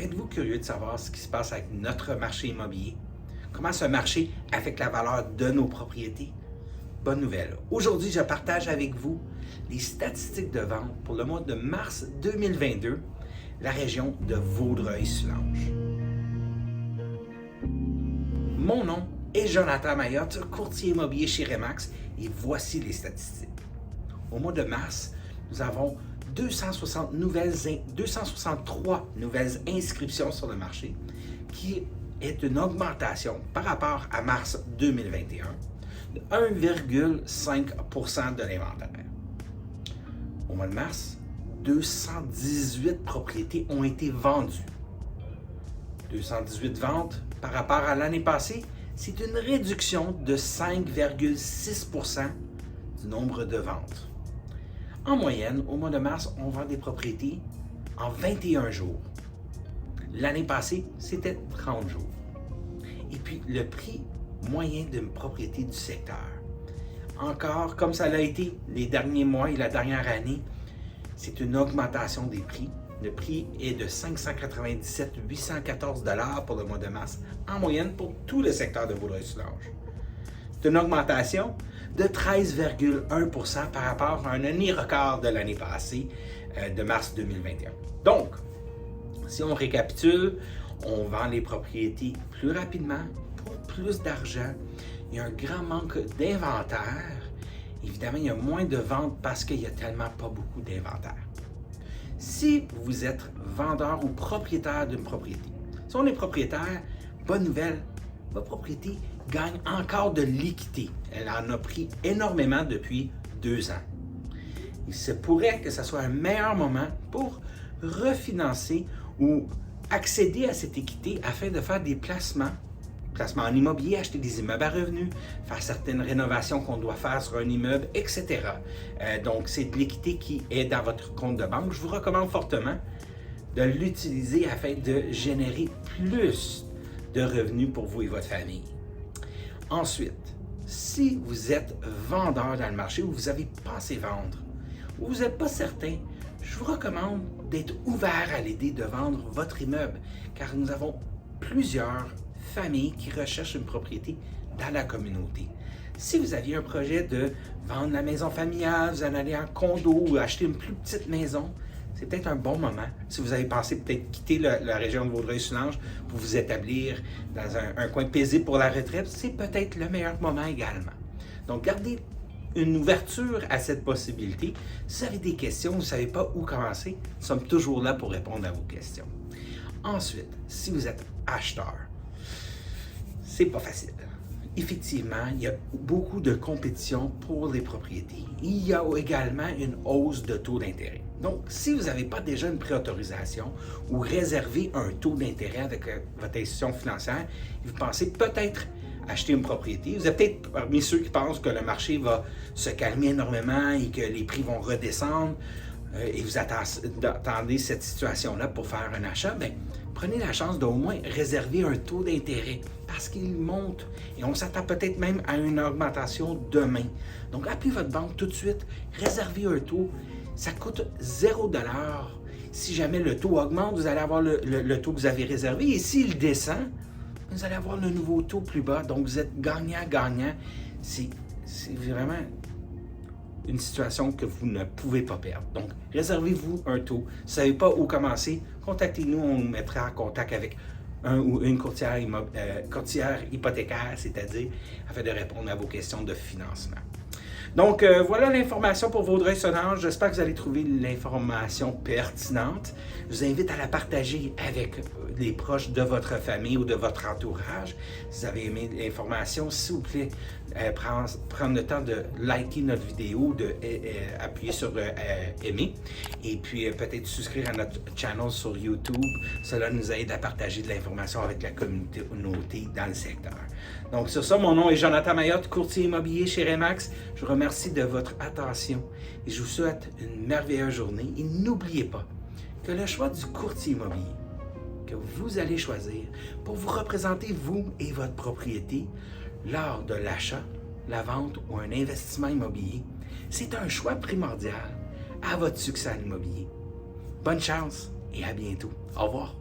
êtes-vous curieux de savoir ce qui se passe avec notre marché immobilier? Comment ce marché affecte la valeur de nos propriétés? Bonne nouvelle. Aujourd'hui, je partage avec vous les statistiques de vente pour le mois de mars 2022, la région de Vaudreuil-Soulanges. Mon nom est Jonathan Mayotte, courtier immobilier chez Remax, et voici les statistiques. Au mois de mars, nous avons 263 nouvelles inscriptions sur le marché, qui est une augmentation par rapport à mars 2021 de 1,5% de l'inventaire. Au mois de mars, 218 propriétés ont été vendues. 218 ventes par rapport à l'année passée, c'est une réduction de 5,6% du nombre de ventes. En moyenne, au mois de mars, on vend des propriétés en 21 jours. L'année passée, c'était 30 jours. Et puis, le prix moyen d'une propriété du secteur. Encore, comme ça l'a été les derniers mois et la dernière année, c'est une augmentation des prix. Le prix est de 597 814 $ pour le mois de mars, en moyenne pour tout le secteur de Vaudreuil-Soulanges. C'est une augmentation de 13,1% par rapport à un année record de l'année passée, de mars 2021. Donc, si on récapitule, on vend les propriétés plus rapidement, pour plus d'argent. Il y a un grand manque d'inventaire. Évidemment, il y a moins de ventes parce qu'il n'y a tellement pas beaucoup d'inventaire. Si vous êtes vendeur ou propriétaire d'une propriété, si on est propriétaire, bonne nouvelle, votre propriété gagne encore de l'équité. Elle en a pris énormément depuis 2 ans. Il se pourrait que ce soit un meilleur moment pour refinancer ou accéder à cette équité afin de faire des placements en immobilier, acheter des immeubles à revenus, faire certaines rénovations qu'on doit faire sur un immeuble, etc. Donc, c'est de l'équité qui est dans votre compte de banque. Je vous recommande fortement de l'utiliser afin de générer plus de revenus pour vous et votre famille. Ensuite, si vous êtes vendeur dans le marché ou vous avez pensé vendre, ou vous n'êtes pas certain, je vous recommande d'être ouvert à l'idée de vendre votre immeuble, car nous avons plusieurs familles qui recherchent une propriété dans la communauté. Si vous aviez un projet de vendre la maison familiale, vous en allez en condo ou acheter une plus petite maison, c'est peut-être un bon moment. Si vous avez pensé peut-être quitter la région de Vaudreuil-Soulanges pour vous établir dans un coin paisible pour la retraite, c'est peut-être le meilleur moment également. Donc, gardez une ouverture à cette possibilité. Si vous avez des questions, vous ne savez pas où commencer, nous sommes toujours là pour répondre à vos questions. Ensuite, si vous êtes acheteur, c'est pas facile. Effectivement, il y a beaucoup de compétition pour les propriétés. Il y a également une hausse de taux d'intérêt. Donc, si vous n'avez pas déjà une préautorisation ou réservé un taux d'intérêt avec votre institution financière, vous pensez peut-être acheter une propriété. Vous êtes peut-être parmi ceux qui pensent que le marché va se calmer énormément et que les prix vont redescendre et vous attendez cette situation-là pour faire un achat. Bien, prenez la chance d'au moins réserver un taux d'intérêt parce qu'il monte et on s'attend peut-être même à une augmentation demain. Donc, appelez votre banque tout de suite, réservez un taux. Ça coûte 0 $. Si jamais le taux augmente, vous allez avoir le taux que vous avez réservé et s'il descend, vous allez avoir le nouveau taux plus bas. Donc, vous êtes gagnant-gagnant. C'est vraiment une situation que vous ne pouvez pas perdre. Donc, réservez-vous un taux. Si vous ne savez pas où commencer, contactez-nous. On vous mettra en contact avec un ou une courtière hypothécaire, c'est-à-dire afin de répondre à vos questions de financement. Donc, voilà l'information pour Vaudreuil-Soulanges. J'espère que vous allez trouver l'information pertinente. Je vous invite à la partager avec les proches de votre famille ou de votre entourage. Si vous avez aimé l'information, s'il vous plaît, prendre le temps de liker notre vidéo, d'appuyer sur aimer et puis peut-être souscrire à notre channel sur YouTube. Cela nous aide à partager de l'information avec la communauté dans le secteur. Donc, sur ça, mon nom est Jonathan Mayotte, courtier immobilier chez Remax. Je vous remercie de votre attention et je vous souhaite une merveilleuse journée. Et n'oubliez pas que le choix du courtier immobilier que vous allez choisir pour vous représenter vous et votre propriété lors de l'achat, la vente ou un investissement immobilier, c'est un choix primordial à votre succès en immobilier. Bonne chance et à bientôt. Au revoir.